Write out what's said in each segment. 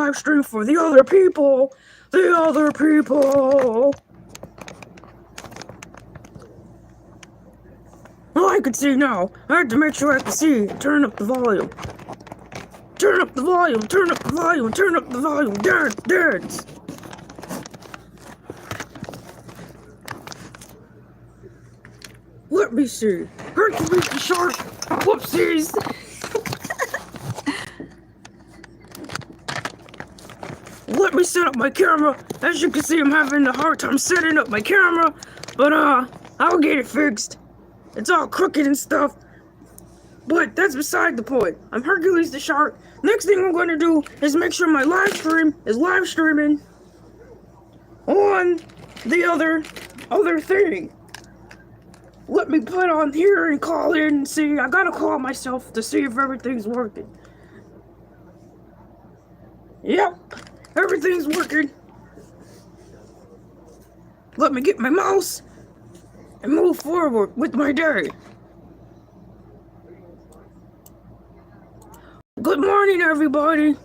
live stream for the other people. The other people. Oh, I can see now. I had to make sure I can see. Turn up the volume. Turn up the volume. Turn up the volume. Turn up the volume. Dance, dance. Let me see. Hercules the shark. Whoopsies. Let me set up my camera. As you can see, I'm having a hard time setting up my camera. But, I'll get it fixed. It's all crooked and stuff. But that's beside the point. I'm Hercules the shark. Next thing I'm going to do is make sure my live stream is live streaming on the other thing. Let me put on here and call in and see. I gotta call myself to see if everything's working. Yep, everything's working. Let me get my mouse and move forward with my day. Good morning, everybody.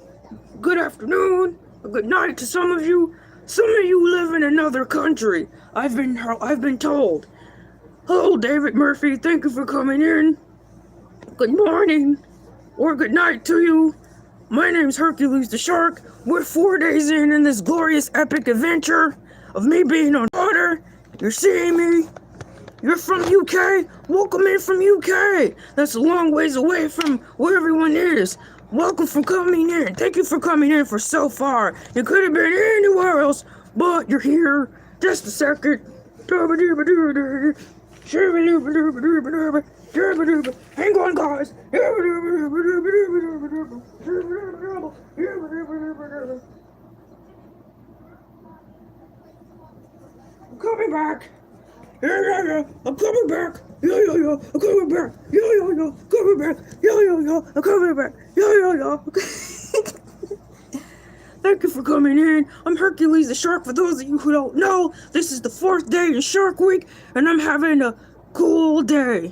Good afternoon. Good night to some of you. Some of you live in another country. I've been told. Hello, David Murphy. Thank you for coming in. Good morning or good night to you. My name's Hercules the Shark. We're 4 days in this glorious epic adventure of me being on water. You're seeing me. You're from UK. Welcome in from UK. That's a long ways away from where everyone is. Welcome for coming in. Thank you for coming in for so far. You could have been anywhere else, but you're here. Just a second. Hang on, guys. I'm coming back. Yeah. I'm coming back. Yeah. I'm coming back. Yeah. Coming back. Yeah. I'm coming back. Yeah. Thank you for coming in. I'm Hercules the Shark. For those of you who don't know, this is the 4th day in Shark Week, and I'm having a cool day.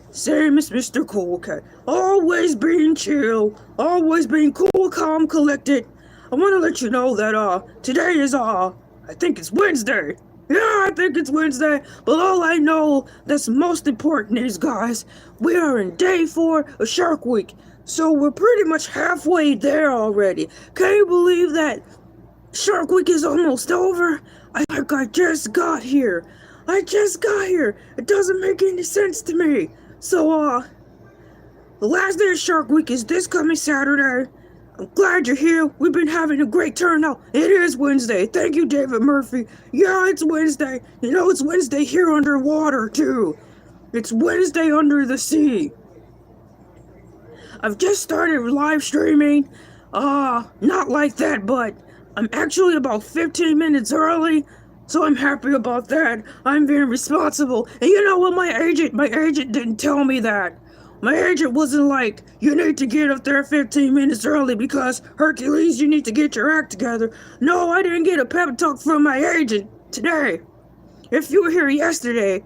Same as Mr. Cool Cat. Always being chill. Always being cool, calm, collected. I want to let you know that, today is, I think it's Wednesday. Yeah, I think it's Wednesday. But all I know that's most important is, guys, we are in day 4 of Shark Week. So we're pretty much halfway there already. Can you believe that Shark Week is almost over? I just got here. It doesn't make any sense to me. So, the last day of Shark Week is this coming Saturday. I'm glad you're here. We've been having a great turnout. It is Wednesday. Thank you, David Murphy. Yeah, it's Wednesday. You know, it's Wednesday here underwater, too. It's Wednesday under the sea. I've just started live streaming. Not like that, but I'm actually about 15 minutes early, so I'm happy about that. I'm being responsible. And you know what, my agent didn't tell me that. My agent wasn't like, you need to get up there 15 minutes early because, Hercules, you need to get your act together. No, I didn't get a pep talk from my agent today. If you were here yesterday,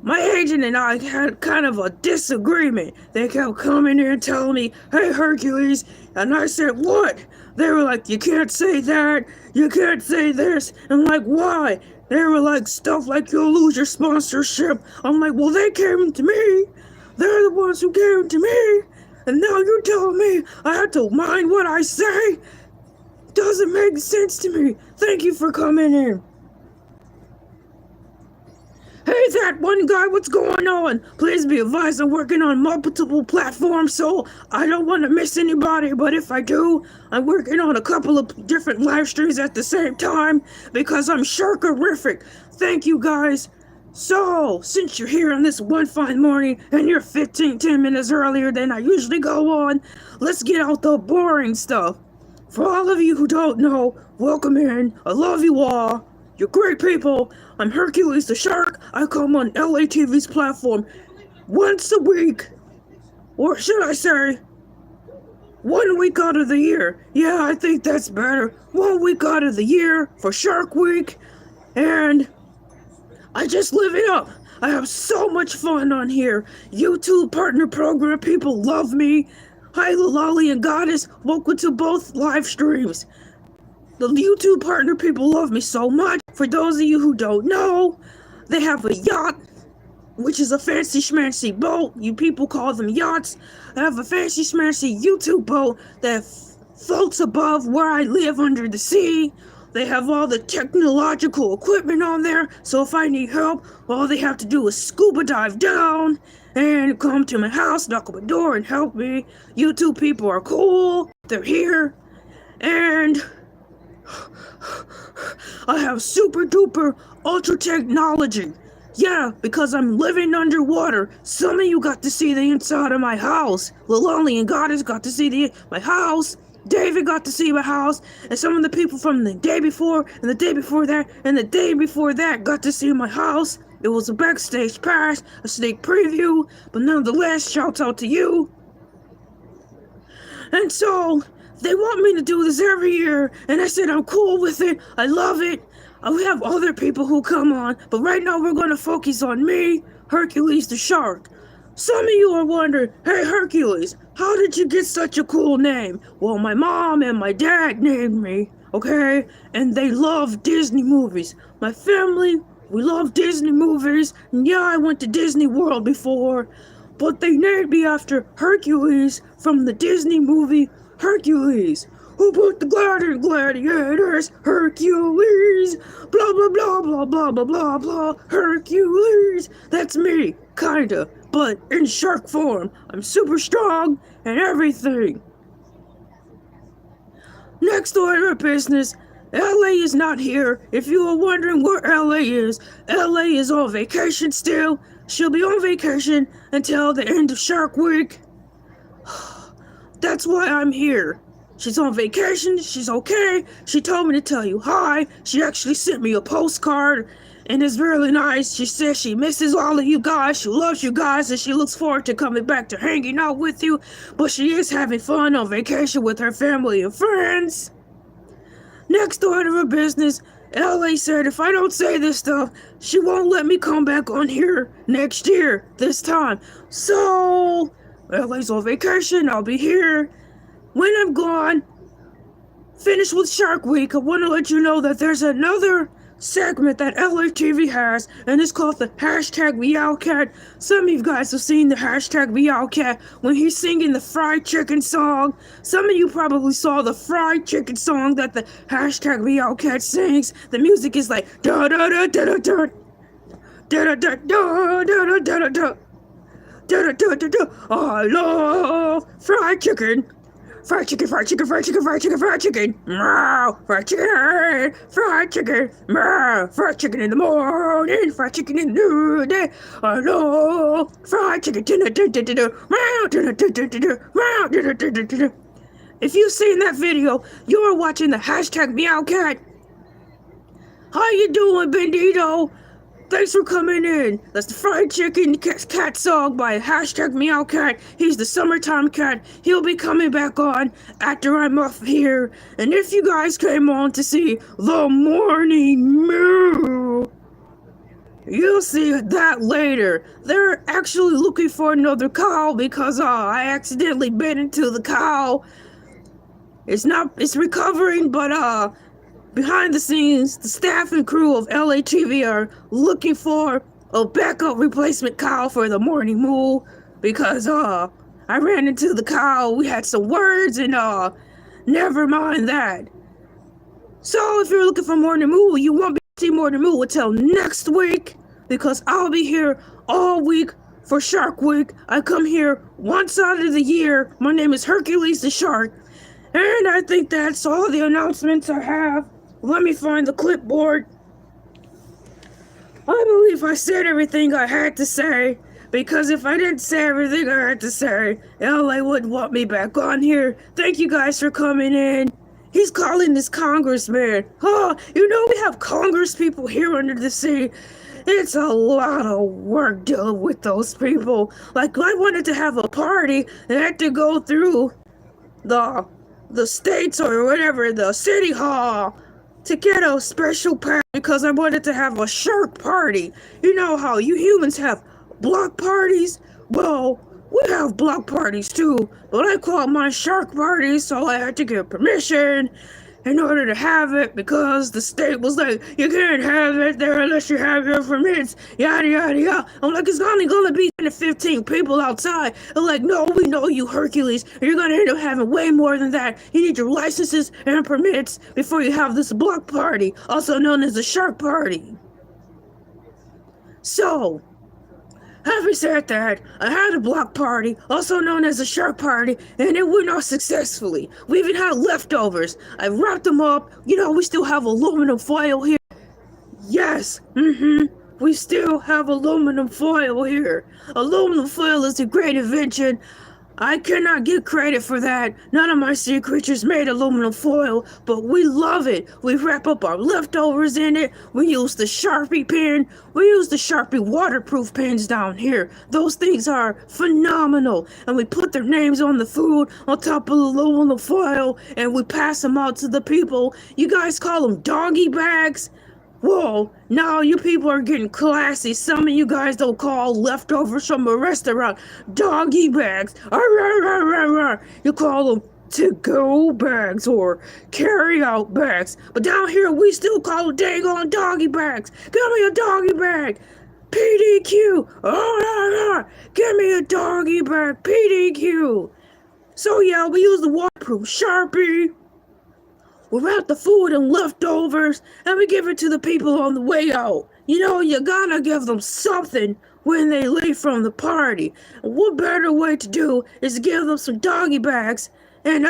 my agent and I had kind of a disagreement. They kept coming in and telling me, hey, Hercules, and I said, what? They were like, you can't say that, you can't say this. I'm like, why? They were like, stuff like you'll lose your sponsorship. I'm like, well, they came to me. They're the ones who came to me. And now you're telling me I have to mind what I say? Doesn't make sense to me. Thank you for coming in. Hey, that one guy, what's going on? Please be advised, I'm working on multiple platforms, so I don't want to miss anybody, but if I do, I'm working on a couple of different live streams at the same time, because I'm sharkerific. Thank you, guys. So, since you're here on this one fine morning, and you're 10 minutes earlier than I usually go on, let's get out the boring stuff. For all of you who don't know, welcome in. I love you all. You're great people. I'm Hercules the Shark. I come on Elay TV's platform once a week. Or should I say, 1 week out of the year. Yeah, I think that's better. 1 week out of the year for Shark Week. And I just live it up. I have so much fun on here. YouTube partner program. People love me. Hi, Lolly and Goddess. Welcome to both live streams. The YouTube partner people love me so much. For those of you who don't know, they have a yacht, which is a fancy schmancy boat. You people call them yachts. I have a fancy schmancy YouTube boat that floats above where I live under the sea. They have all the technological equipment on there, so if I need help, all they have to do is scuba dive down and come to my house, knock on my door, and help me. YouTube people are cool. They're here. And I have super duper ultra technology. Yeah, because I'm living underwater. Some of you got to see the inside of my house. Lolly and Goddess got to see my house. David got to see my house. And some of the people from the day before, and the day before that, and the day before that got to see my house. It was a backstage pass, a sneak preview, but nonetheless, shouts out to you. And so, they want me to do this every year, and I said I'm cool with it, I love it. We have other people who come on, but right now we're going to focus on me, Hercules the Shark. Some of you are wondering, hey Hercules, how did you get such a cool name? Well, my mom and my dad named me, okay? And they love Disney movies. My family, we love Disney movies. And yeah, I went to Disney World before, but they named me after Hercules from the Disney movie Hercules. Who put the gladiators? Hercules. Blah, blah, blah, blah, blah, blah, blah, blah. Hercules. That's me, kinda, but in shark form. I'm super strong and everything. Next order of business, LA is not here. If you are wondering where LA is on vacation still. She'll be on vacation until the end of Shark Week. That's why I'm here. She's on vacation, she's okay. She told me to tell you hi. She actually sent me a postcard, and it's really nice. She says she misses all of you guys, she loves you guys, and she looks forward to coming back to hanging out with you. But she is having fun on vacation with her family and friends. Next order of business, LA said if I don't say this stuff, she won't let me come back on here next year, this time. So, LA's on vacation, I'll be here. When I'm gone, finished with Shark Week, I want to let you know that there's another segment that Elay TV has, and it's called the hashtag Meowcat. Some of you guys have seen the hashtag Meowcat when he's singing the fried chicken song. Some of you probably saw the fried chicken song that the hashtag Meowcat sings. The music is like da da da da da da da da da da da da da da da da. I love fried chicken. Fried chicken, fried chicken, fried chicken, fried chicken, fried chicken. Meow, fried chicken, fried chicken. Meow, fried chicken in the morning, fried chicken in the noonday. I love fried chicken. If you've seen that video, you are watching the hashtag Meowcat. How you doing, Bendito? Thanks for coming in. That's the fried chicken cat song by hashtag Meowcat. He's the summertime cat. He'll be coming back on after I'm off here. And if you guys came on to see the morning moo, you'll see that later. They're actually looking for another cow because I accidentally bit into the cow. It's recovering, but behind the scenes, the staff and crew of Elay TV are looking for a backup replacement cow for the morning moo because I ran into the cow. We had some words and never mind that. So if you're looking for morning moo, you won't be able to see morning moo until next week because I'll be here all week for Shark Week. I come here once out of the year. My name is Hercules the Shark, and I think that's all the announcements I have. Let me find the clipboard. I believe I said everything I had to say, because if I didn't say everything I had to say, LA wouldn't want me back on here. Thank you guys for coming in. He's calling this congressman. Oh, you know we have congress people here under the sea. It's a lot of work dealing with those people. Like, I wanted to have a party and I had to go through the states or whatever, the city hall, to get a special pass because I wanted to have a shark party. You know how you humans have block parties? Well, we have block parties too, but I call mine shark parties, so I had to get permission in order to have it because the state was like, you can't have it there unless you have your permits, yada yada yada. I'm like, it's only gonna be 10 to 15 people outside. They're like, no, we know you, Hercules, and you're gonna end up having way more than that. You need your licenses and permits before you have this block party, also known as the shark party. So, having said that, I had a block party, also known as a shark party, and it went off successfully. We even had leftovers. I wrapped them up. You know, we still have aluminum foil here. Yes, we still have aluminum foil here. Aluminum foil is a great invention. I cannot get credit for that. None of my sea creatures made aluminum foil, but we love it. We wrap up our leftovers in it. We use the Sharpie pen. We use the Sharpie waterproof pens down here. Those things are phenomenal. And we put their names on the food on top of the aluminum foil, and we pass them out to the people. You guys call them doggy bags? Whoa, now you people are getting classy. Some of you guys don't call leftovers from a restaurant doggy bags. You call them to-go bags or carry-out bags. But down here, we still call them dang-on doggy bags. Give me a doggy bag. PDQ. Give me a doggy bag. PDQ. So yeah, we use the waterproof Sharpie. We wrap the food and leftovers, and we give it to the people on the way out. You know, you gotta give them something when they leave from the party. And what better way to do is to give them some doggy bags, and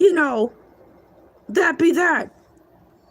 you know, that be that.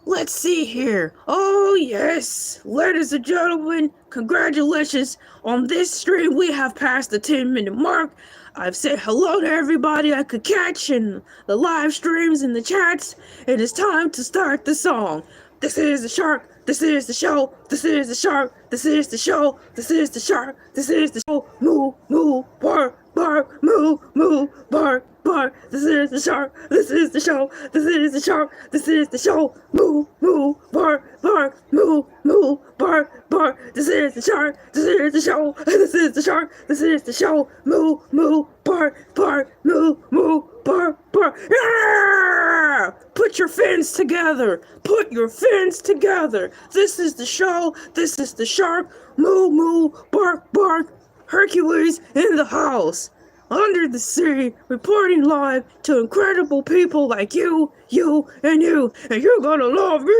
Let's see here. Oh yes, ladies and gentlemen, congratulations. On this stream, we have passed the 10-minute mark. I've said hello to everybody I could catch in the live streams and the chats. It is time to start the song. This is the shark. This is the show. This is the shark. This is the show. This is the shark. This is the show. Moo, moo, bark, bark, moo, moo, bark, bark. This is the shark. This is the show. This is the shark. This is the show. Moo, moo, bark, bark, moo, moo, bark, bark. This is the shark. This is the show. This is the shark. This is the show. Moo, moo, bark, bark, moo, moo, bark, bark. Yeah! Put your fins together. Put your fins together. This is the show. This is the shark. Moo, moo, bark, bark. Hercules in the house. Under the sea, reporting live to incredible people like you, and you. And you're gonna love me.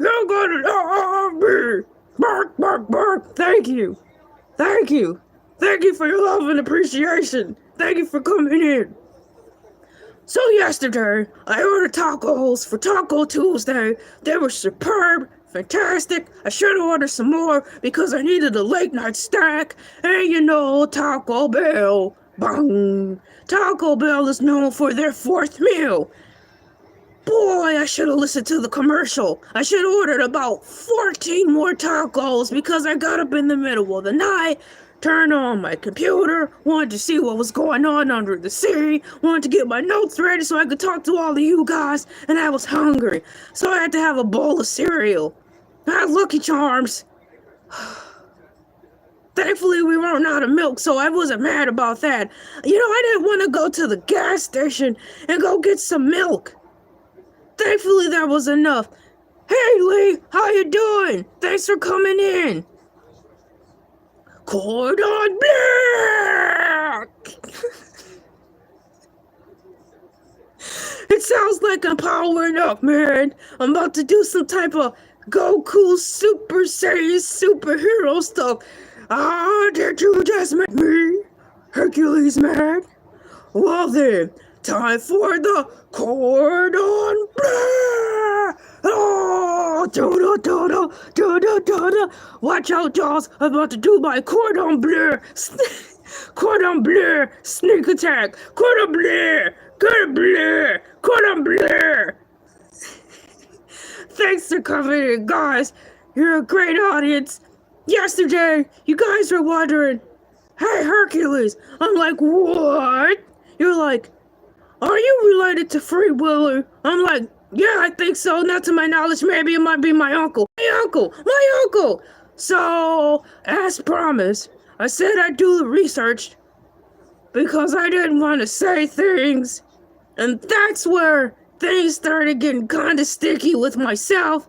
You're gonna love me. Bark, bark, bark. Thank you. Thank you. Thank you for your love and appreciation. Thank you for coming in. So yesterday, I ordered tacos for Taco Tuesday. They were superb, fantastic. I should have ordered some more because I needed a late night snack. And you know, Taco Bell, bang. Taco Bell is known for their fourth meal. Boy, I should have listened to the commercial. I should have ordered about 14 more tacos because I got up in the middle of the night, turned on my computer, wanted to see what was going on under the sea, wanted to get my notes ready so I could talk to all of you guys, and I was hungry. So I had to have a bowl of cereal. I had Lucky Charms. Thankfully, we weren't out of milk, so I wasn't mad about that. You know, I didn't want to go to the gas station and go get some milk. Thankfully, there was enough. Hey, Lee, how you doing? Thanks for coming in. Cordon Black! It sounds like I'm powering up, man. I'm about to do some type of Goku Super Saiyan superhero stuff. Did you just make me Hercules mad? Well then, time for the Cordon Bleu! Oh, watch out, Jaws! I'm about to do my Cordon Bleu! Cordon Bleu! Sneak attack! Cordon Bleu! Cordon Bleu! Cordon Bleu! Thanks for coming in, guys. You're a great audience. Yesterday, you guys were wondering, hey, Hercules. I'm like, what? You're like, are you related to Free Willy? I'm like, yeah, I think so. Not to my knowledge. Maybe it might be my uncle. My uncle! My uncle! So, as promised, I said I'd do the research because I didn't want to say things, and that's where things started getting kind of sticky with myself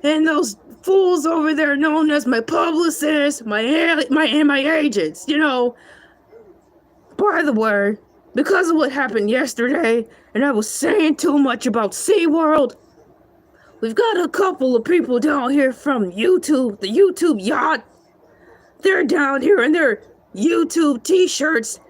and those fools over there known as my publicists, my agents, By the way, because of what happened yesterday, and I was saying too much about SeaWorld, we've got a couple of people down here from YouTube, the YouTube yacht. They're down here in their YouTube t-shirts,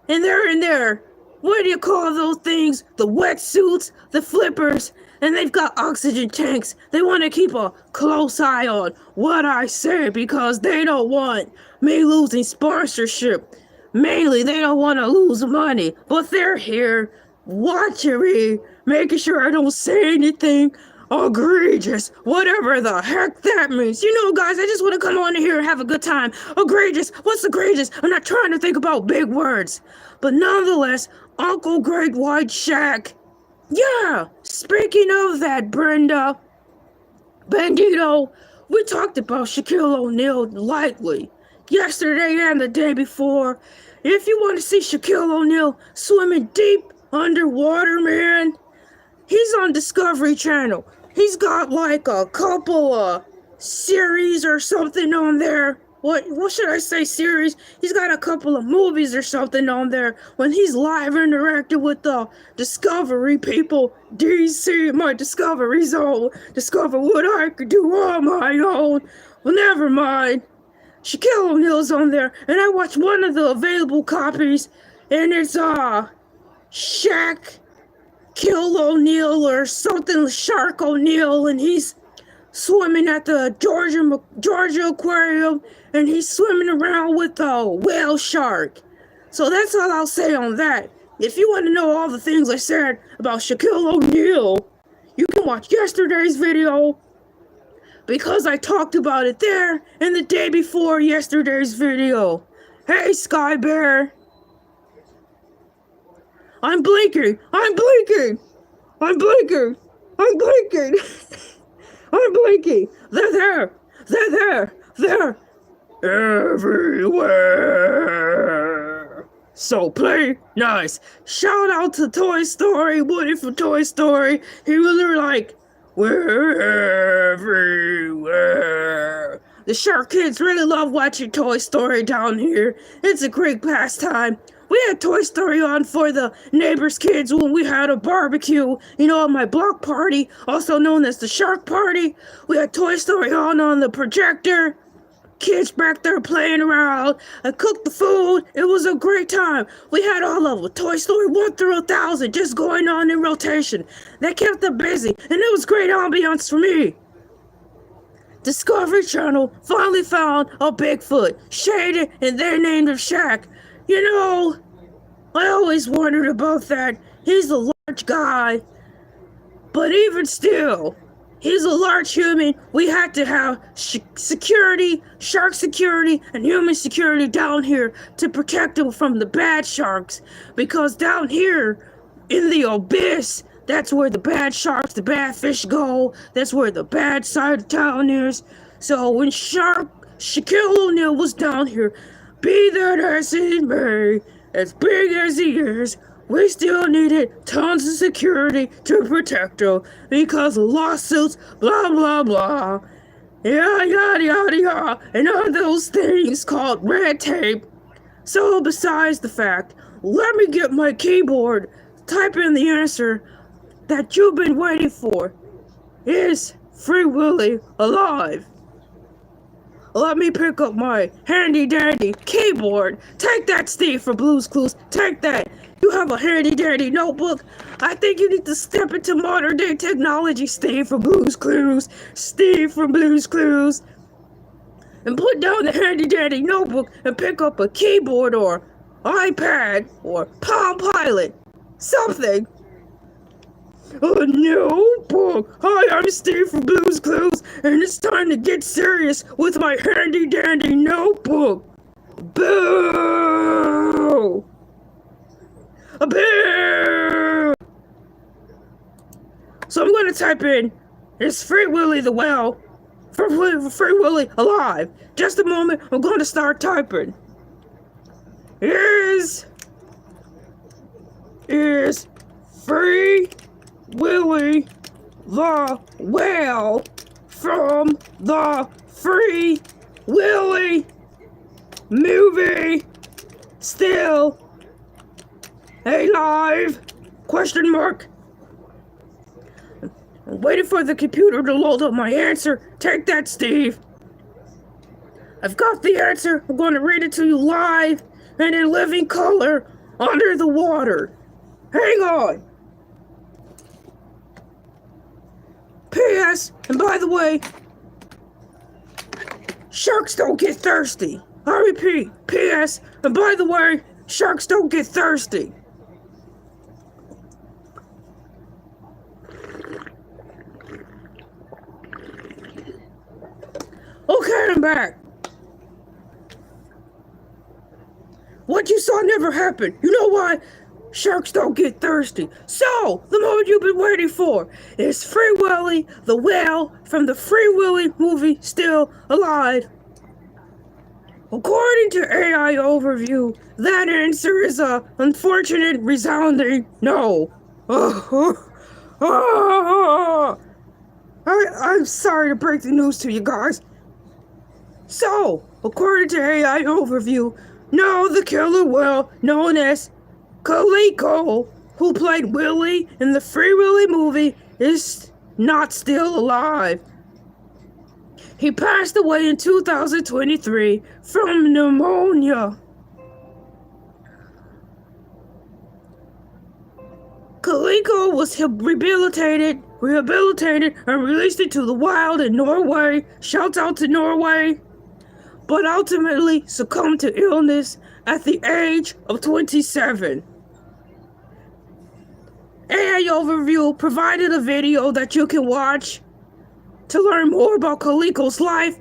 and they're in their, what do you call those things? The wetsuits, the flippers, and they've got oxygen tanks. They want to keep a close eye on what I say because they don't want me losing sponsorship. Mainly, they don't want to lose money, but they're here watching me, making sure I don't say anything egregious, whatever the heck that means. Guys, I just want to come on here and have a good time. Egregious, what's egregious? I'm not trying to think about big words. But nonetheless, Uncle Great White Shack. Yeah, speaking of that, Brenda, Bandito, we talked about Shaquille O'Neal lightly yesterday and the day before. If you want to see Shaquille O'Neal swimming deep underwater, man, he's on Discovery Channel. He's got like a couple of series or something on there. What should I say, series? He's got a couple of movies or something on there when he's live interacting with the Discovery people. DC, my Discovery Zone. Discover what I could do on my own. Well, never mind. Shaquille O'Neal's on there, and I watched one of the available copies, and it's, Shaq Kill O'Neal or something, Shark O'Neal, and he's swimming at the Georgia Aquarium, and he's swimming around with a whale shark. So that's all I'll say on that. If you want to know all the things I said about Shaquille O'Neal, you can watch yesterday's video, because I talked about it there, and the day before yesterday's video. Hey, Sky Bear. I'm blinking. I'm blinking. I'm blinking. I'm blinking. I'm blinking. They're there. They're there. They're everywhere. So play nice. Shout out to Toy Story, Woody from Toy Story. He was like, we're everywhere. The shark kids really love watching Toy Story down here. It's a great pastime. We had Toy Story on for the neighbors' kids when we had a barbecue, at my block party, also known as the Shark Party. We had Toy Story on the projector. Kids back there playing around. I cooked the food. It was a great time. We had all of them. Toy Story 1 through 1,000 just going on in rotation. That kept them busy, and it was great ambiance for me. Discovery Channel finally found a Bigfoot, shaded, and they named him Shaq. I always wondered about that. He's a large guy, but even still, he's a large human. We had to have security, shark security, and human security down here to protect him from the bad sharks. Because down here in the abyss, that's where the bad sharks, the bad fish go. That's where the bad side of town is. So when Shaquille O'Neal was down here, be that as it may, as big as he is, we still needed tons of security to protect him because of lawsuits, blah, blah, blah. Yada, yada, yada, yada, and all those things called red tape. So besides the fact, let me get my keyboard, type in the answer that you've been waiting for. Is Free Willy alive? Let me pick up my handy dandy keyboard. Take that, Steve from Blue's Clues. Take that. You have a handy dandy notebook. I think you need to step into modern day technology, Steve from Blue's Clues. Steve from Blue's Clues. And put down the handy dandy notebook and pick up a keyboard or iPad or Palm Pilot. Something. A notebook. Hi, I'm Steve from Blue's Clues, and it's time to get serious with my handy dandy notebook. Boo! Boo! So I'm going to type in, is Free Willy the whale for Free Willy alive. Just a moment, I'm going to start typing. Is Free Willy the whale from the Free Willy movie still alive? Question mark. I'm waiting for the computer to load up my answer. Take that, Steve. I've got the answer. I'm going to read it to you live and in living color under the water. Hang on. P.S. And by the way, sharks don't get thirsty. I repeat, P.S. And by the way, sharks don't get thirsty. Okay, I'm back. What you saw never happened. You know why? Sharks don't get thirsty. So, the moment you've been waiting for is Free Willy, the whale from the Free Willy movie still alive? According to AI Overview, that answer is a unfortunate, resounding no. I'm sorry to break the news to you guys. So, according to AI Overview, no, the killer whale known as Coleco, who played Willy in the Free Willy movie, is not still alive. He passed away in 2023 from pneumonia. Coleco was rehabilitated and released into the wild in Norway. Shout out to Norway. But ultimately succumbed to illness at the age of 27. AI Overview provided a video that you can watch to learn more about Coleco's life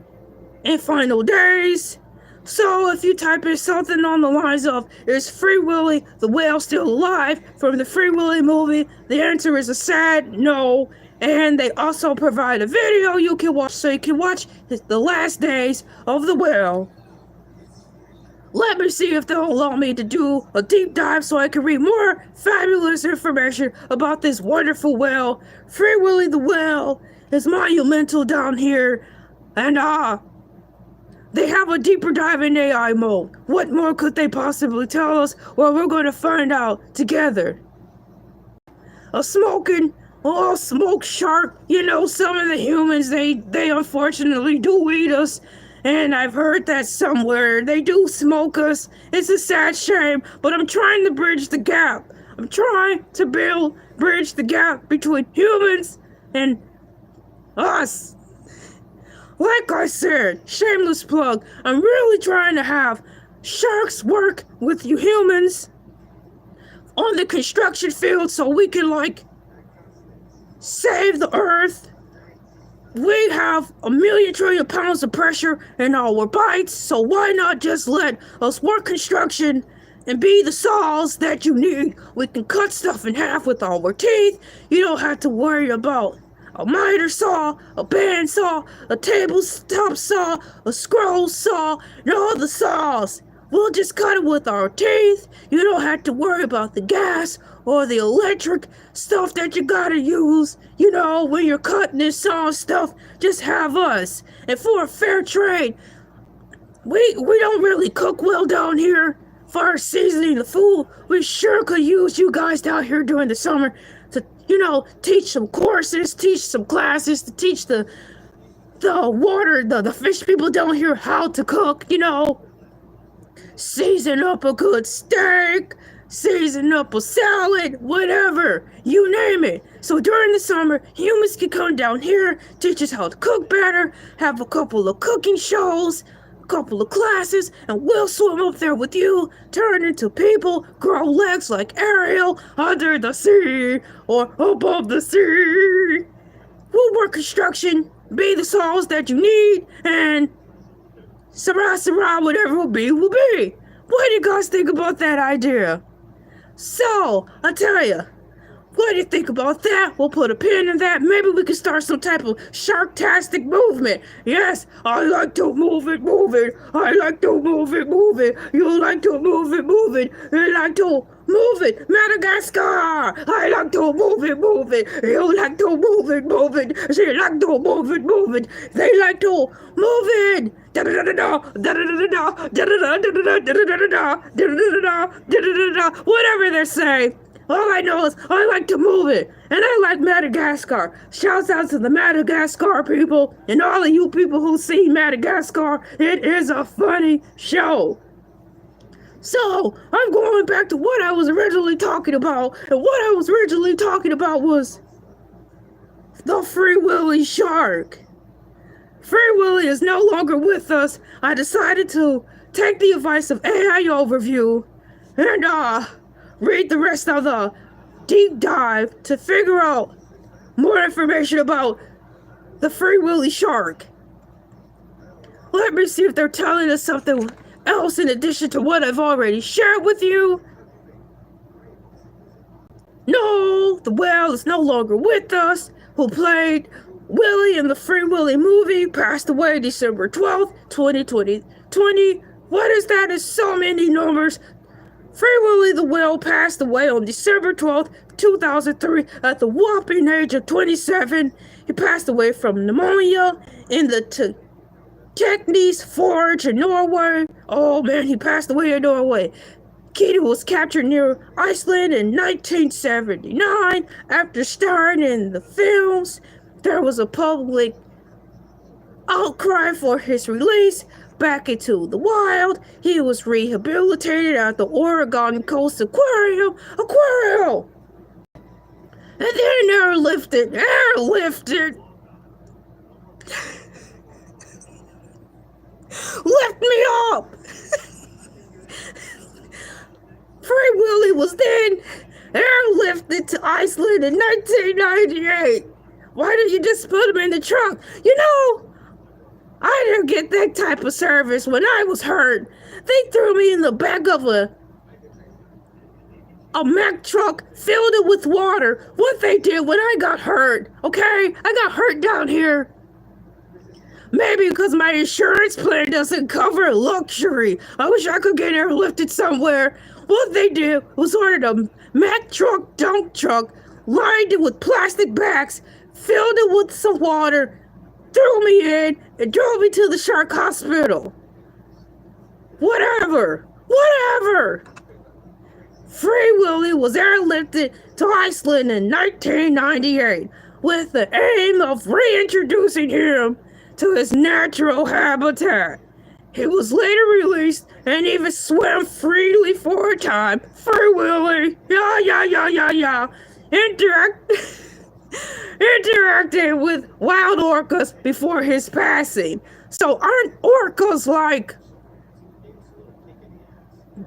and final days. So if you type in something on the lines of, is Free Willy the whale still alive from the Free Willy movie, the answer is a sad no. And they also provide a video you can watch so you can watch the last days of the whale. Let me see if they'll allow me to do a deep dive so I can read more fabulous information about this wonderful whale. Free Willy the whale is monumental down here. And they have a deeper dive in AI mode. What more could they possibly tell us? Well, we're going to find out together. A smoke shark. You know, some of the humans, they unfortunately do eat us. And I've heard that somewhere. They do smoke us. It's a sad shame, but I'm trying to bridge the gap. I'm trying to bridge the gap between humans and us. Like I said, shameless plug, I'm really trying to have sharks work with you humans on the construction field so we can, save the earth. We have 1,000,000 trillion pounds of pressure in our bites, so why not just let us work construction and be the saws that you need? We can cut stuff in half with our teeth. You don't have to worry about a miter saw, a band saw, a tabletop saw, a scroll saw, and all the saws. We'll just cut it with our teeth. You don't have to worry about the gas or the electric stuff that you gotta use. You know, when you're cutting this saw stuff, just have us. And for a fair trade, we don't really cook well down here. For seasoning the food, we sure could use you guys down here during the summer to, teach some courses, teach some classes, to teach the fish people down here how to cook, Season up a good steak, season up a salad, whatever, you name it. So during the summer, humans can come down here, teach us how to cook better, have a couple of cooking shows, a couple of classes, and we'll swim up there with you, turn into people, grow legs like Ariel under the sea or above the sea. We'll work construction, be the saws that you need, and Sarah, whatever will be, will be. What do you guys think about that idea? So, I tell you, What do you think about that? We'll put a pin in that. Maybe we can start some type of shark-tastic movement. Yes, I like to move it, move it. I like to move it, move it. You like to move it, move it. You like to move it. Madagascar! I like to move it, move it. You like to move it, move it. She like to move it, move it. They like to move it. Whatever they're saying. All I know is I like to move it, and I like Madagascar. Shouts out to the Madagascar people, and all of you people who see Madagascar. It is a funny show. So, I'm going back to what I was originally talking about, and what I was originally talking about was the Free Willy shark. Free Willy is no longer with us. I decided to take the advice of AI Overview, and read the rest of the deep dive to figure out more information about the Free Willy shark. Let me see if they're telling us something else in addition to what I've already shared with you. No, the whale is no longer with us, who played Willy in the Free Willy movie, passed away December 12th, 2020. What is that? It's so many numbers. Free Willy the whale passed away on December 12th, 2003 at the whopping age of 27. He passed away from pneumonia in the Teknes Forge in Norway. Oh man, he passed away in Norway. Kitty was captured near Iceland in 1979. After starring in the films, there was a public outcry for his release back into the wild. He was rehabilitated at the Oregon Coast Aquarium. And then airlifted. Lift me up! Free Willy was then airlifted to Iceland in 1998. Why didn't you just put him in the trunk? You know, I didn't get that type of service when I was hurt. They threw me in the back of a Mack truck, filled it with water. What they did when I got hurt, okay? I got hurt down here. Maybe because my insurance plan doesn't cover luxury. I wish I could get airlifted somewhere. What they did was ordered a Mack truck, dump truck, lined it with plastic bags, filled it with some water, threw me in, and drove me to the shark hospital. Whatever. Free Willy was airlifted to Iceland in 1998 with the aim of reintroducing him to his natural habitat. He was later released and even swam freely for a time. Free Willy, yeah. Interacted with wild orcas before his passing. So aren't orcas like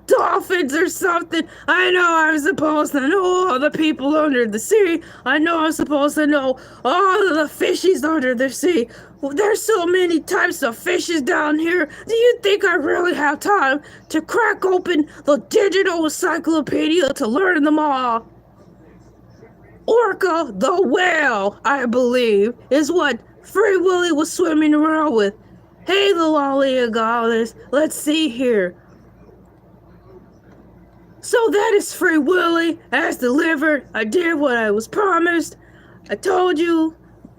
dolphins or something? I know I'm supposed to know all the people under the sea. I know I'm supposed to know all of the fishies under the sea. Well, there's so many types of fishes down here. Do you think I really have time to crack open the digital encyclopedia to learn them all? Orca the whale, I believe, is what Free Willy was swimming around with. Hey, the lollygoggles, let's see here. So that is Free Willy, as delivered. I did what I was promised. I told you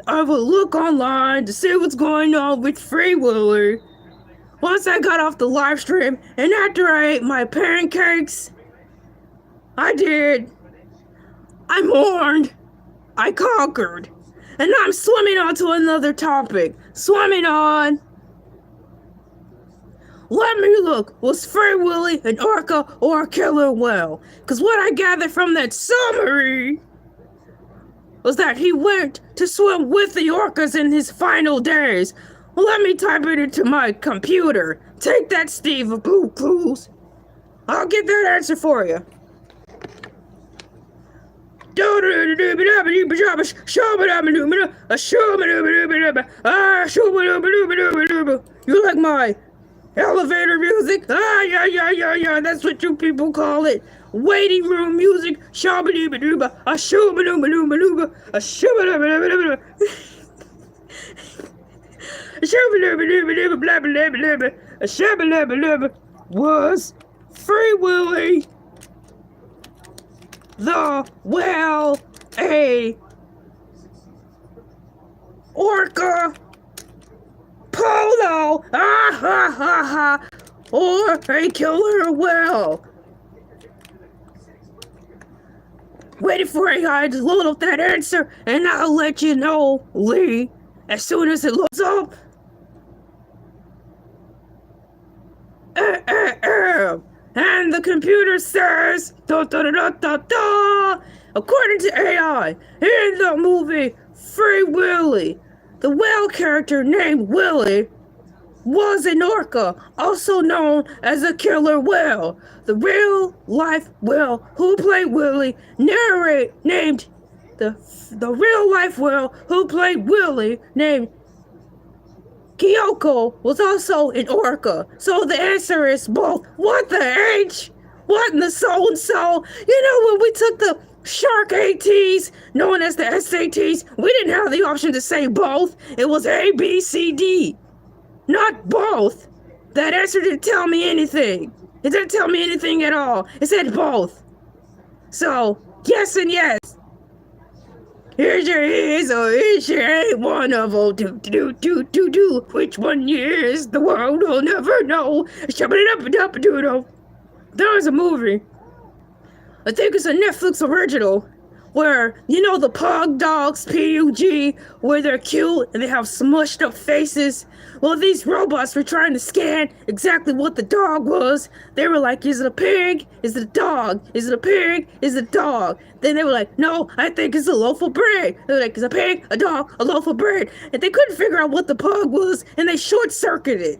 I would look online to see what's going on with Free Willy. Once I got off the live stream, and after I ate my pancakes, I mourned, I conquered, and I'm swimming on to another topic. Swimming on. Let me look. Was Free Willy an orca or a killer whale? Because what I gathered from that summary was that he went to swim with the orcas in his final days. Well, let me type it into my computer. Take that, Steve of Blue Clues. I'll get that answer for you. You like my Elevator music? Yeah, that's what you people call it. Waiting room music? Shabba-dooba-dooba, a shooba-dooba-dooba-dooba, a shooba-dooba-dooba-dooba. A shabba-dabba-dabba, was Free Willy the Whale a orca polo or a killer whale? Waiting for AI to load up that answer, and I'll let you know, Lee, as soon as it loads up. And the computer says, according to AI, in the movie Free Willy, the whale character named Willy was an orca, also known as a killer whale. The real-life whale who played Willy named the real-life whale who played Willy named Kyoko was also an orca. So the answer is both. What the H? What in the so-and-so? You know, when we took the Shark ATs, known as the SATs, we didn't have the option to say both. It was A, B, C, D. Not both. That answer didn't tell me anything. It didn't tell me anything at all. It said both. So, yes and yes. Here's your is or is your ain't one of them. Do. Which one is? The world will never know. There was a movie. I think it's a Netflix original. Where, you know the pug dogs, P-U-G, where they're cute and they have smushed up faces? Well, these robots were trying to scan exactly what the dog was. They were like, is it a pig? Is it a dog? Is it a pig? Is it a dog? Then they were like, no, I think it's a loaf of bread. They were like, it's a pig, a dog, a loaf of bread. And they couldn't figure out what the pug was, and they short-circuited.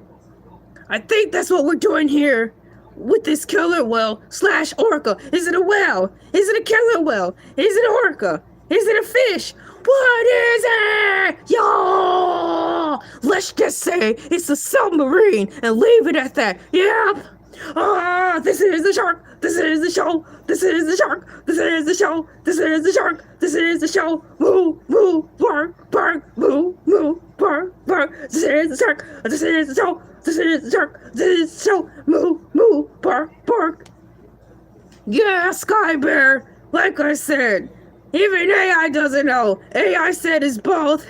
I think that's what we're doing here with this killer whale / orca. Is it a whale? Is it a killer whale? Is it an orca? Is it a fish? What is it? Yo! Let's just say it's a submarine and leave it at that. Yep. This is the shark. This is the show. This is the shark. This is the show. This is the shark. This is the show. Moo, moo, bark, bark, moo, moo, bark, bark. This is the shark. This is the show. This is the shark. This is the show. Moo, moo, bark, bark. Yeah, Sky Bear. Like I said, even AI doesn't know. AI said it's both.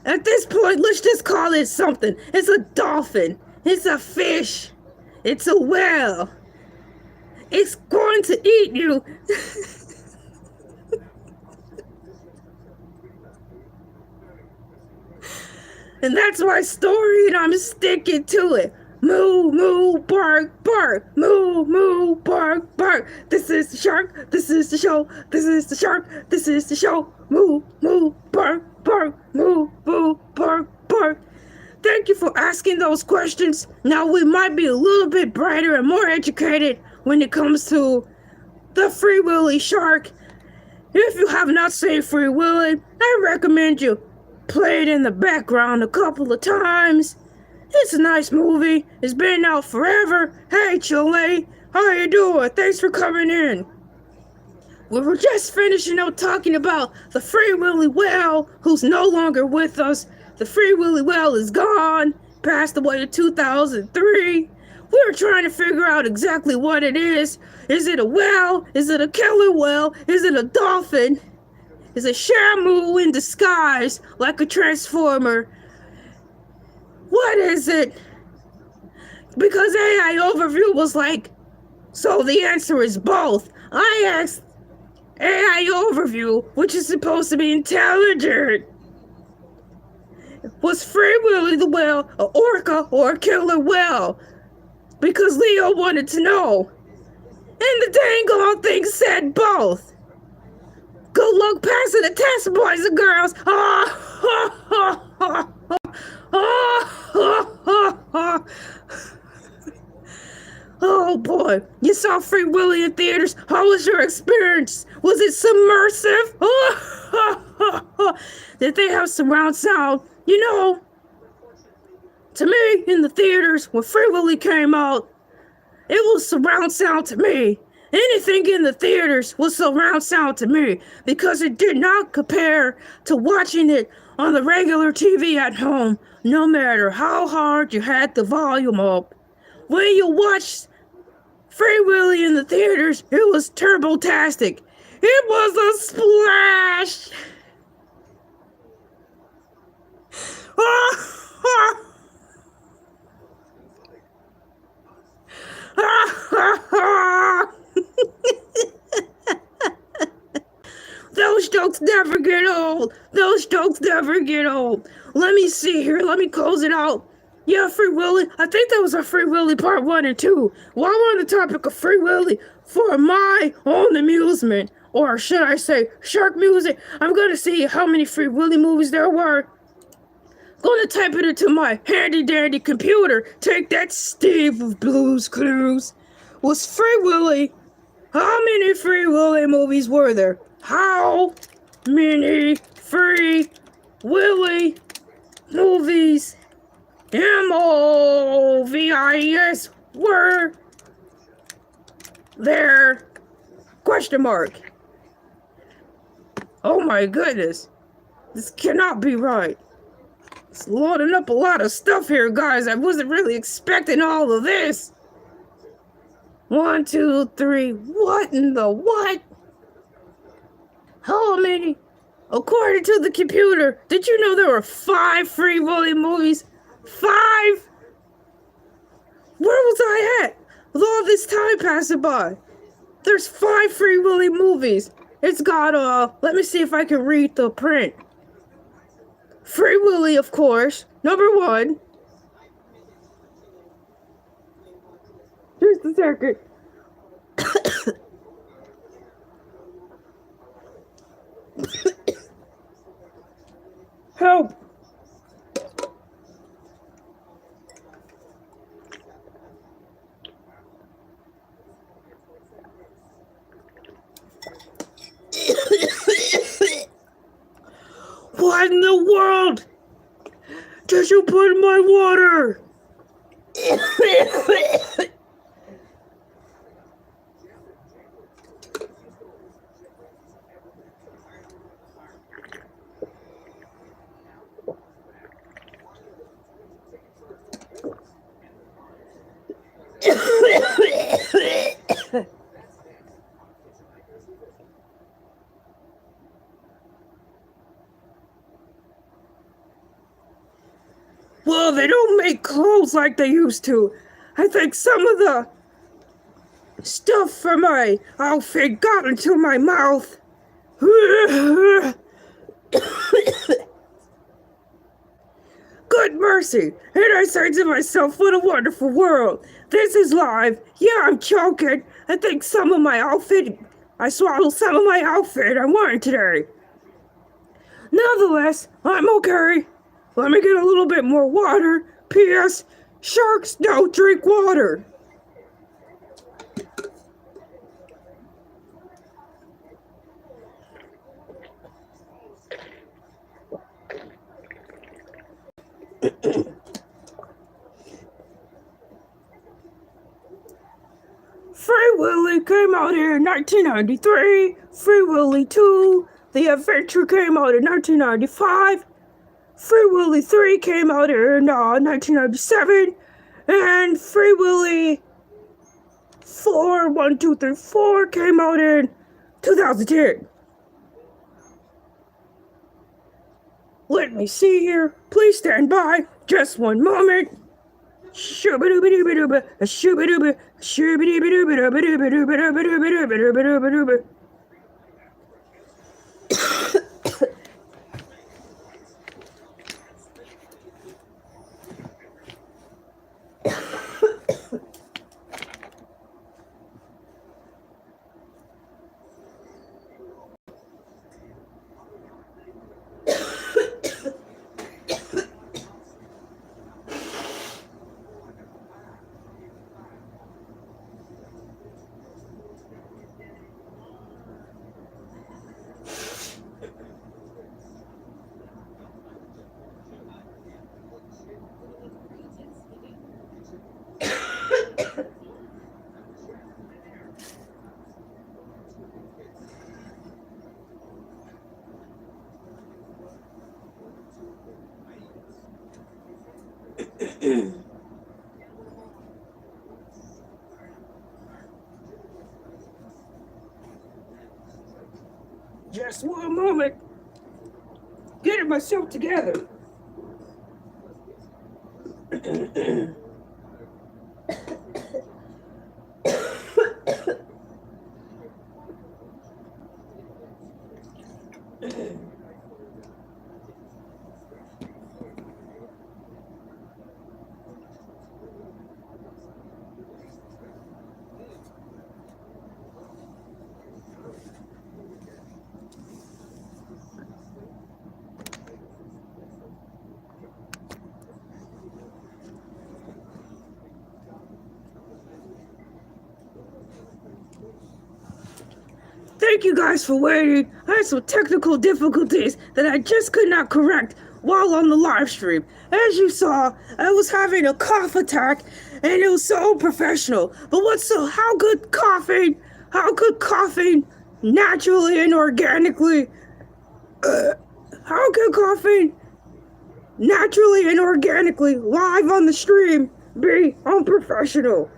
At this point, let's just call it something. It's a dolphin. It's a fish. It's a whale. It's going to eat you. And that's my story, and I'm sticking to it. Moo, moo, bark, bark. Moo, moo, bark, bark. This is the shark. This is the show. This is the shark. This is the show. Moo, moo, bark, bark. Moo, moo, bark, bark. Thank you for asking those questions. Now we might be a little bit brighter and more educated when it comes to the Free Willy shark. If you have not seen Free Willy, I recommend you play it in the background a couple of times. It's a nice movie. It's been out forever. Hey, Chile, how you doing? Thanks for coming in. We were just finishing up talking about the Free Willy whale, who's no longer with us. The Free Willy whale is gone, passed away in 2003. We were trying to figure out exactly what it is. Is it a whale? Is it a killer whale? Is it a dolphin? Is it Shamu in disguise, like a transformer? What is it? Because AI Overview was like, so the answer is both. I asked AI Overview, which is supposed to be intelligent, was Free Willy the whale an orca or a killer whale? Because Leo wanted to know. And the dang old thing said both. Good luck passing the test, boys and girls. Oh boy, you saw Free Willy in theaters. How was your experience? Was it submersive? Did they have surround sound? You know, To me, in the theaters, when Free Willy came out, it was surround sound to me. Anything in the theaters was surround sound to me because it did not compare to watching it on the regular TV at home, no matter how hard you had the volume up. When you watched Free Willy in the theaters, it was turbo-tastic. It was a splash! Those jokes never get old. Those jokes never get old. Let me see here. Let me close it out. Yeah, Free Willy. I think that was our Free Willy part 1 and 2. While we're on the topic of Free Willy, for my own amusement, or should I say shark music, I'm going to see how many Free Willy movies there were. Going to type it into my handy-dandy computer. Take that, Steve of Blue's Clues. Was Free Willy... How many Free Willy movies were there? How many Free Willy movies, MOVIES, were there? Question mark. Oh my goodness. This cannot be right. It's loading up a lot of stuff here, guys. I wasn't really expecting all of this. 1, 2, 3. What in the what? How many? According to the computer, did you know there were 5 Free Willy movies? 5? Where was I at with all this time passing by? There's 5 Free Willy movies. It's got, let me see if I can read the print. Free Willy, of course, number 1. Just a second. Help! What in the world did you put in my water? Well, they don't make clothes like they used to. I think some of the stuff for my outfit got into my mouth. Good mercy. And I say to myself, what a wonderful world. This is live. Yeah, I'm choking. I think some of my outfit, I swallowed some of my outfit I'm wearing today. Nonetheless, I'm okay. Let me get a little bit more water. P.S. Sharks don't drink water. Free Willy came out in 1993. Free Willy 2, The Adventure, came out in 1995. Free Willy 3 came out in 1997. And Free Willy 4, 1, 2, 3, 4 came out in 2010. Let me see here. Please stand by. Just one moment. Shoo-ba-doo-ba-doo-ba-doo-ba, shoo-ba-doo-ba, shoo-ba-doo-ba-doo-ba-doo-ba-doo-ba-doo-ba-doo-ba-doo-ba. Just one moment. Getting myself together. Thank you guys for waiting. I had some technical difficulties that I just could not correct while on the live stream. As you saw, I was having a cough attack and it was so unprofessional. But how could coughing naturally and organically, live on the stream be unprofessional?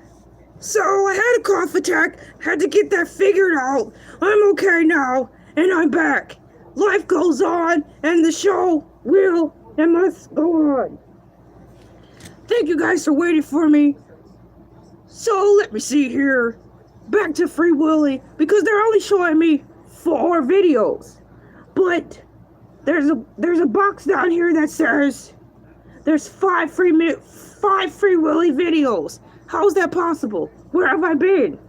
So I had a cough attack, had to get that figured out. I'm okay now, and I'm back. Life goes on, and the show will and must go on. Thank you guys for waiting for me. So let me see here. Back to Free Willy, because they're only showing me 4 videos. But there's a box down here that says there's 5 Free Willy videos. How is that possible? Where have I been?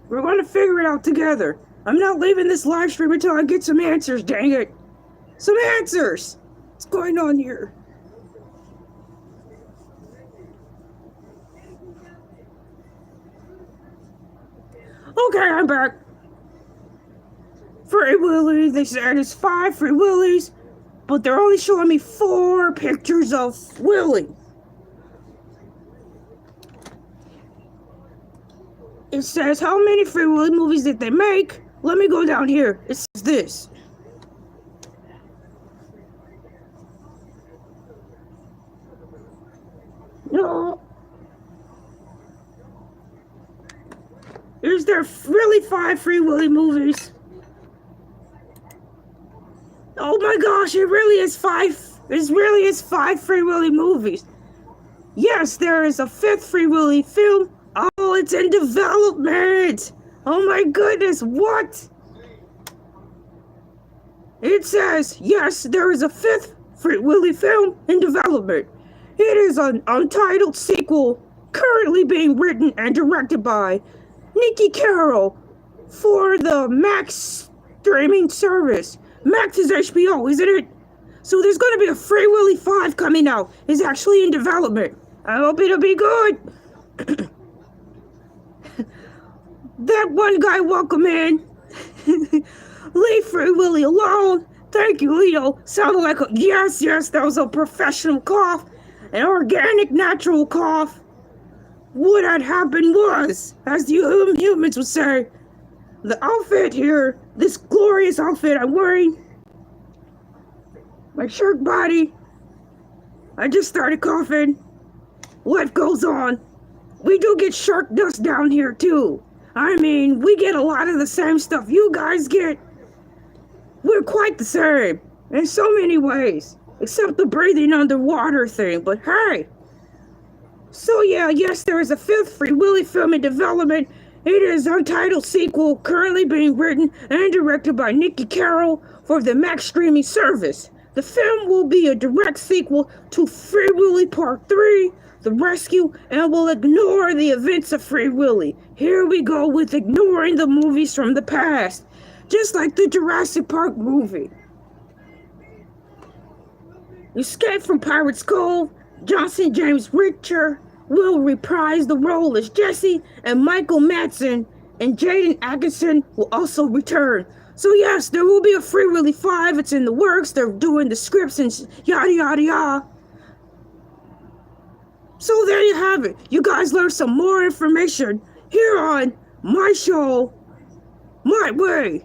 We're going to figure it out together. I'm not leaving this live stream until I get some answers, dang it. Some answers! What's going on here? Okay, I'm back. Free Willy, they said it's 5 Free Willys, but they're only showing me 4 pictures of Willy. It says how many Free Willy movies did they make? Let me go down here. It says this. No. Is there really 5 Free Willy movies? Oh my gosh, it really is 5. It really is 5 Free Willy movies. Yes, there is a 5th Free Willy film. Oh, it's in development. Oh my goodness, what? It says, yes, there is a 5th Free Willy film in development. It is an untitled sequel currently being written and directed by Nikki Carroll for the Max streaming service. Max is HBO, isn't it? So there's going to be a Free Willy 5 coming out. It's actually in development. I hope it'll be good. That one guy, welcome in. Leave Free Willy alone. Thank you, Leo. Sounded like a yes, that was a professional cough. An organic, natural cough. What had happened was, as the humans would say, the outfit here, this glorious outfit I'm wearing, my shark body, I just started coughing. Life goes on. We do get shark dust down here too. I mean, we get a lot of the same stuff you guys get. We're quite the same in so many ways, except the breathing underwater thing, but hey. So yeah, yes, there is a 5th Free Willy film in development. It is an untitled sequel currently being written and directed by Nikki Carroll for the Max streaming service. The film will be a direct sequel to Free Willy Part 3, The Rescue, and will ignore the events of Free Willy. Here we go with ignoring the movies from the past, just like the Jurassic Park movie. Escape from Pirate's Cove, Johnson James Richter will reprise the role as Jesse, and Michael Madsen and Jaden Atkinson will also return. So yes, there will be a Free Willy 5. It's in the works. They're doing the scripts and yada yada yada. So there you have it. You guys learned some more information here on my show, My Way.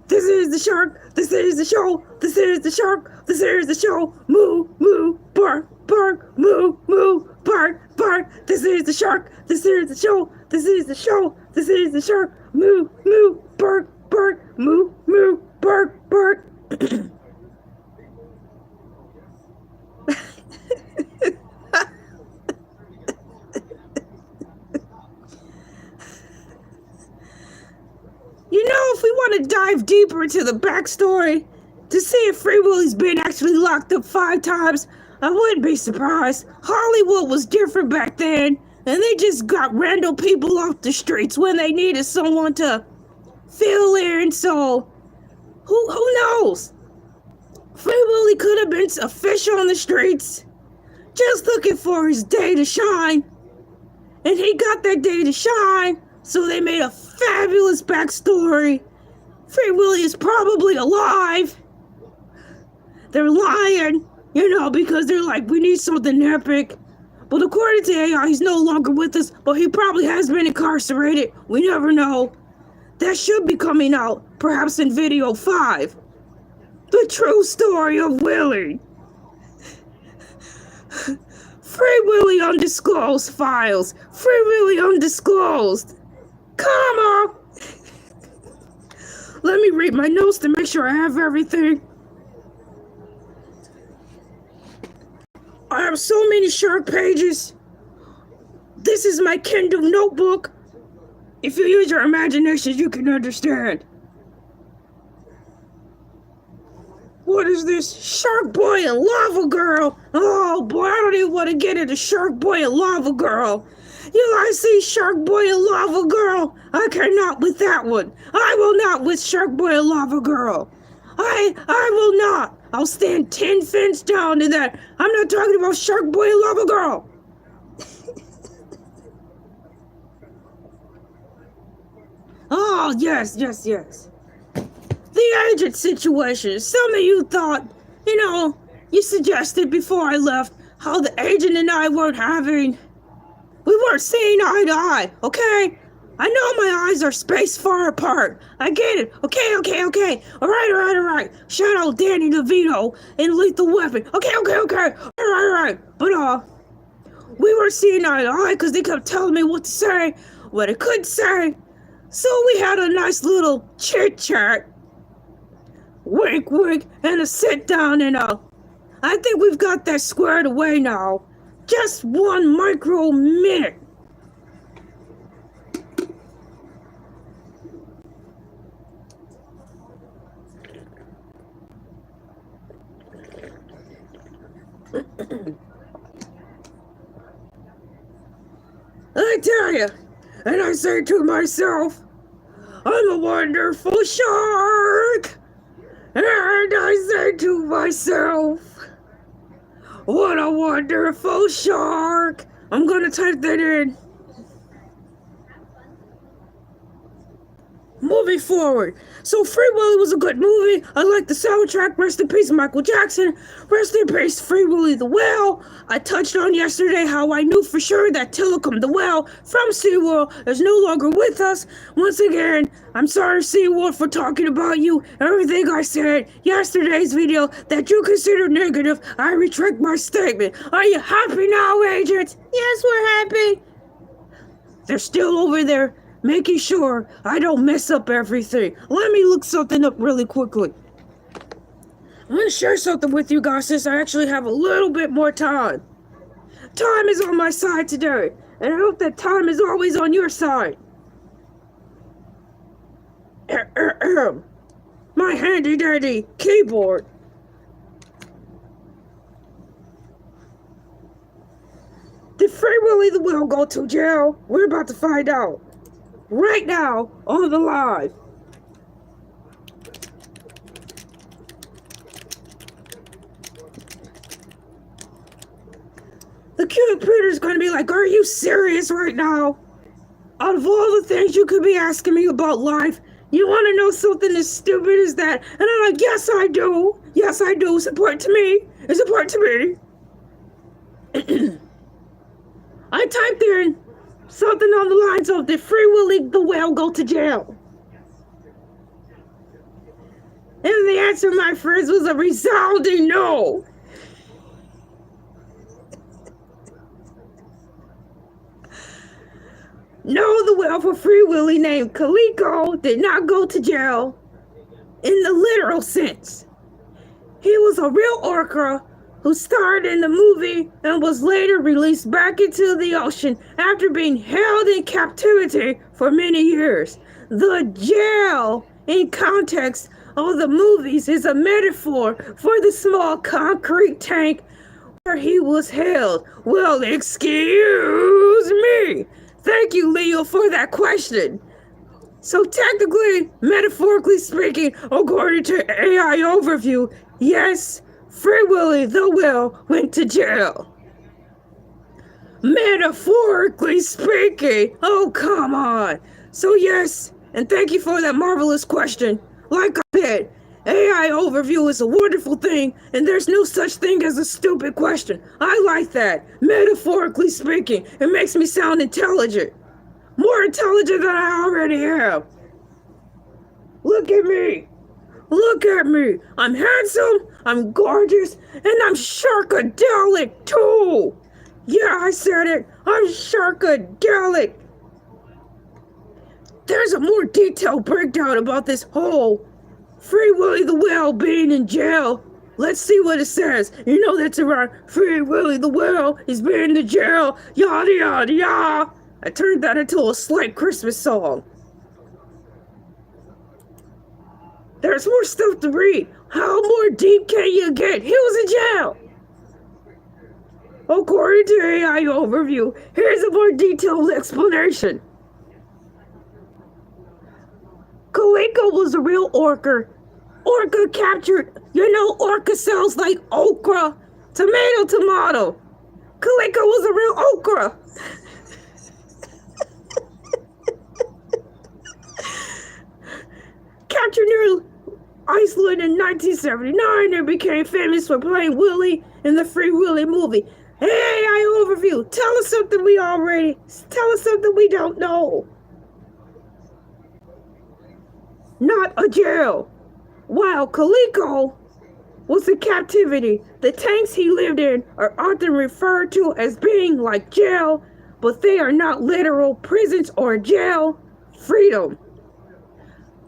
This is the shark. This is the show. This is the shark. This is the show. Moo, moo, bark, bark, moo, moo, bark, bark. This is the shark. This is the show. This is the show. This is the shark. Moo, moo, bark, bark, moo, moo, bark, bark. You know, if we want to dive deeper into the backstory to see if Free Willy's been actually locked up 5 times, I wouldn't be surprised. Hollywood was different back then, and they just got random people off the streets when they needed someone to fill in, so who knows? Free Willy could have been a fish on the streets, just looking for his day to shine. And he got that day to shine, so they made a fabulous backstory. Free Willy is probably alive. They're lying, because they're like, we need something epic. But according to AI, he's no longer with us, but he probably has been incarcerated. We never know. That should be coming out, perhaps in video 5. The true story of Willy. Free Willy Undisclosed Files. Free Willy Undisclosed. Come on. Let me read my notes to make sure I have everything. I have so many shark pages. This is my Kindle notebook. If you use your imagination, you can understand. What is this? Shark Boy and Lava Girl. Oh boy, I don't even want to get into Shark Boy and Lava Girl. I see Shark Boy and Lava Girl. I cannot with that one. I will not with Shark Boy and Lava Girl. I will not. I'll stand 10 fins down to that. I'm not talking about Shark Boy and Lava Girl. Oh, yes. The agent situation. Some of you thought, you suggested before I left how the agent and I we weren't seeing eye to eye, okay? I know my eyes are spaced far apart. I get it. Okay. All right. Shout out Danny DeVito in Lethal Weapon. Okay. All right. But, we weren't seeing eye to eye because they kept telling me what to say, what I couldn't say. So we had a nice little chit-chat. Wink, and a sit-down, and I think we've got that squared away now. Just 1 micro minute. I tell you, and I say to myself, I'm a wonderful shark. And I say to myself, what a wonderful shark. I'm gonna type that in. Moving forward. So Free Willy was a good movie. I like the soundtrack. Rest in peace, Michael Jackson. Rest in peace, Free Willy the Whale. I touched on yesterday how I knew for sure that Tilikum the Whale from SeaWorld is no longer with us. Once again, I'm sorry, SeaWorld, for talking about you. Everything I said yesterday's video that you considered negative, I retract my statement. Are you happy now, agent? Yes, we're happy. They're still over there making sure I don't mess up everything. Let me look something up really quickly. I'm going to share something with you guys since I actually have a little bit more time. Time is on my side today, and I hope that time is always on your side. My handy dandy keyboard. Did Free Willy the Whale go to jail? We're about to find out. Right now, on the live. The computer's gonna be like, are you serious right now? Out of all the things you could be asking me about life, you want to know something as stupid as that? And I'm like, yes, I do. Yes, I do. It's important to me. It's important to me. I typed in something on the lines of, did Free Willy the Whale go to jail? And the answer, my friends, was a resounding no. No, the whale for Free Willy named Kaliko did not go to jail in the literal sense. He was a real orca who starred in the movie and was later released back into the ocean after being held in captivity for many years. The jail, in context of the movies, is a metaphor for the small concrete tank where he was held. Well, excuse me. Thank you, Leo, for that question. So technically, metaphorically speaking, according to AI Overview, yes, Free Willy the whale went to jail. Metaphorically speaking, oh come on. So yes, and thank you for that marvelous question. Like I said, AI Overview is a wonderful thing, and there's no such thing as a stupid question. I like that. Metaphorically speaking, it makes me sound intelligent. More intelligent than I already am. Look at me. Look at me. I'm handsome, I'm gorgeous, and I'm sharkadelic too. Yeah, I said it. I'm sharkadelic. There's a more detailed breakdown about this whole Free Willy the whale being in jail. Let's see what it says. You know that's around Free Willy the whale is being in jail. Yada yada yada. I turned that into a slight Christmas song. There's more stuff to read. How more deep can you get? He was in jail. According to AI Overview, here's a more detailed explanation. Kaliko was a real orca. Orca captured. You know, orca sounds like okra. Tomato. Kaliko was a real okra. Captured near Iceland in 1979 and became famous for playing Willy in the Free Willy movie. Hey, AI Overview, tell us something we don't know. Not a jail. While Kaliko was in captivity, the tanks he lived in are often referred to as being like jail, but they are not literal prisons or jail. Freedom.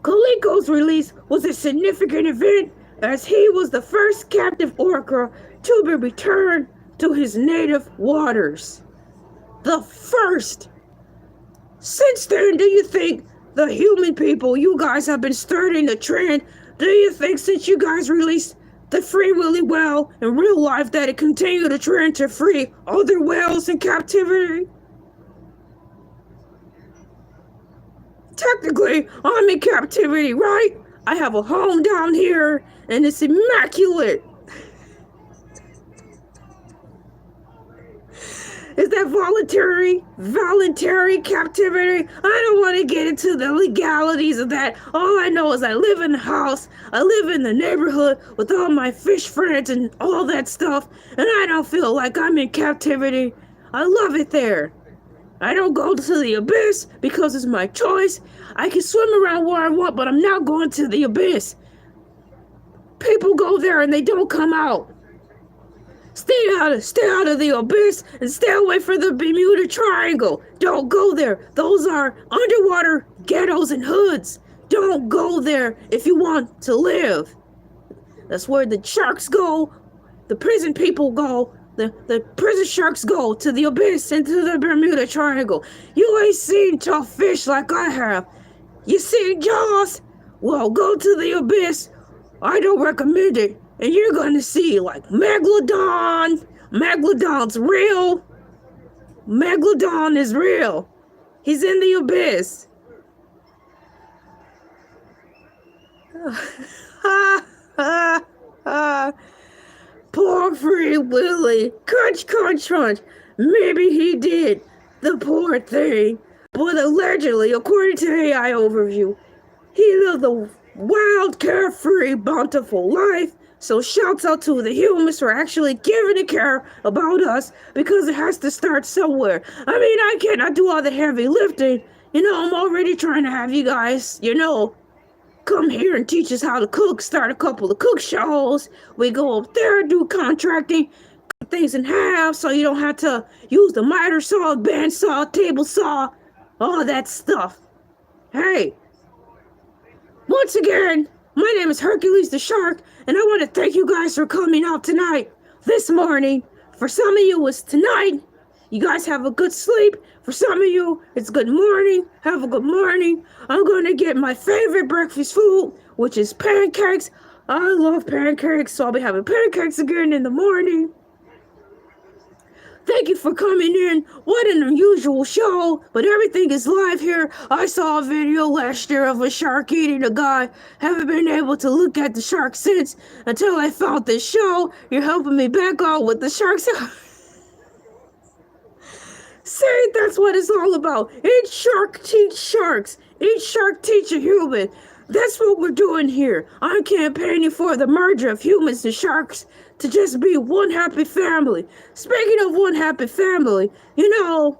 Kaliko's release was a significant event as he was the first captive orca to be returned to his native waters. The first. Since then, do you think the human people, you guys have been starting the trend, do you think since you guys released the Free Willy whale in real life that it continued the trend to free other whales in captivity? Technically, I'm in captivity, right? I have a home down here, and it's immaculate. Is that voluntary captivity? I don't want to get into the legalities of that. All I know is I live in the house, I live in the neighborhood with all my fish friends and all that stuff, and I don't feel like I'm in captivity. I love it there. I don't go to the abyss because it's my choice. I can swim around where I want, but I'm not going to the abyss. People go there and they don't come out. Stay out of the abyss and stay away from the Bermuda Triangle. Don't go there. Those are underwater ghettos and hoods. Don't go there if you want to live. That's where the sharks go, the prison people go. The prison sharks go to the abyss and to the Bermuda Triangle. You ain't seen tough fish like I have. You seen Jaws? Well, go to the abyss. I don't recommend it. And you're going to see like Megalodon. Megalodon's real. Megalodon is real. He's in the abyss. Ha ha ha. Poor Free Willy. Crunch, crunch, crunch. Maybe he did. The poor thing. But allegedly, according to AI Overview, he lived a wild, carefree, bountiful life. So shouts out to the humans for actually giving a care about us, because it has to start somewhere. I mean, I cannot do all the heavy lifting. You know, I'm already trying to have you guys, come here and teach us how to cook, start a couple of cook shows. We go up there, do contracting, cut things in half so you don't have to use the miter saw, bandsaw, table saw. all that stuff. Hey, once again, my name is Hercules the Shark, and I want to thank you guys for coming out tonight, this morning. For some of you, it's tonight. You guys have a good sleep. For some of you, it's good morning. Have a good morning. I'm going to get my favorite breakfast food, which is pancakes. I love pancakes, so I'll be having pancakes again in the morning. Thank you for coming in. What an unusual show, but everything is live here. I saw a video last year of a shark eating a guy. Haven't been able to look at the shark since until I found this show. You're helping me back out with the sharks. See, that's what it's all about. Each shark teach sharks. Each shark teach a human. That's what we're doing here. I'm campaigning for the merger of humans and sharks to just be one happy family. Speaking of one happy family, I'm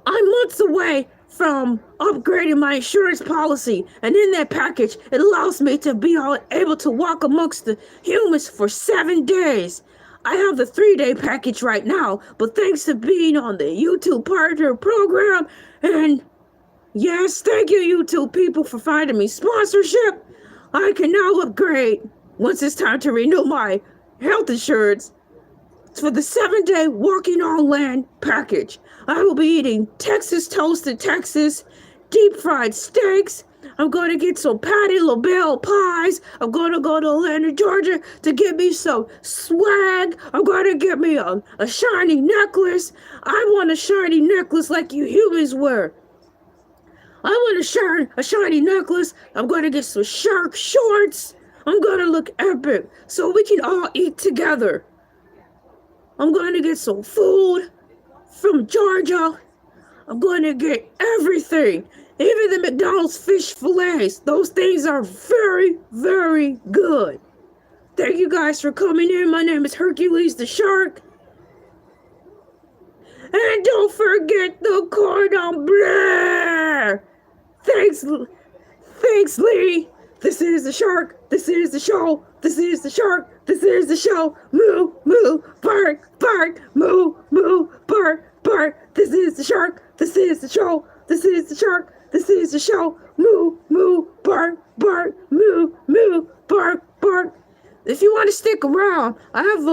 months away from upgrading my insurance policy, and in that package, it allows me to be able to walk amongst the humans for 7 days. I have the 3-day package right now, but thanks to being on the YouTube partner program, and yes, thank you YouTube people for finding me sponsorship, I can now upgrade once it's time to renew my health insurance for the 7-day walking on land package. I will be eating Texas toasted Texas, deep fried steaks. I'm going to get some Patti LaBelle pies. I'm going to go to Atlanta, Georgia to get me some swag. I'm going to get me a shiny necklace. I want a shiny necklace like you humans wear. I want a shiny necklace. I'm going to get some shark shorts. I'm going to look epic so we can all eat together. I'm going to get some food from Georgia. I'm going to get everything. Even the McDonald's fish fillets. Those things are very, very good. Thank you guys for coming in. My name is Hercules the Shark. And don't forget the cordon bleu. Thanks, Lee. This is the shark. This is the show. This is the shark. This is the show. Moo, moo, bark, bark. Moo, moo, bark, bark. This is the shark. This is the show. This is the shark. This is the show. Moo, moo, bark, bark. Moo, moo, bark, bark. If you want to stick around, I have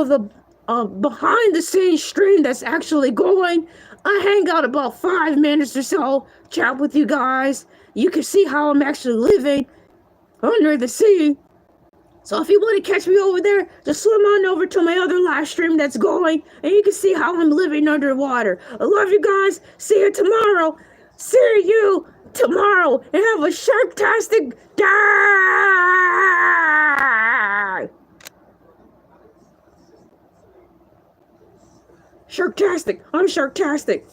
a behind-the-scenes stream that's actually going. I hang out about 5 minutes or so, chat with you guys. You can see how I'm actually living under the sea. So if you want to catch me over there, just swim on over to my other live stream that's going, and you can see how I'm living underwater. I love you guys. See you tomorrow. See you tomorrow, and have a sharktastic day. Sharktastic. I'm Sharktastic.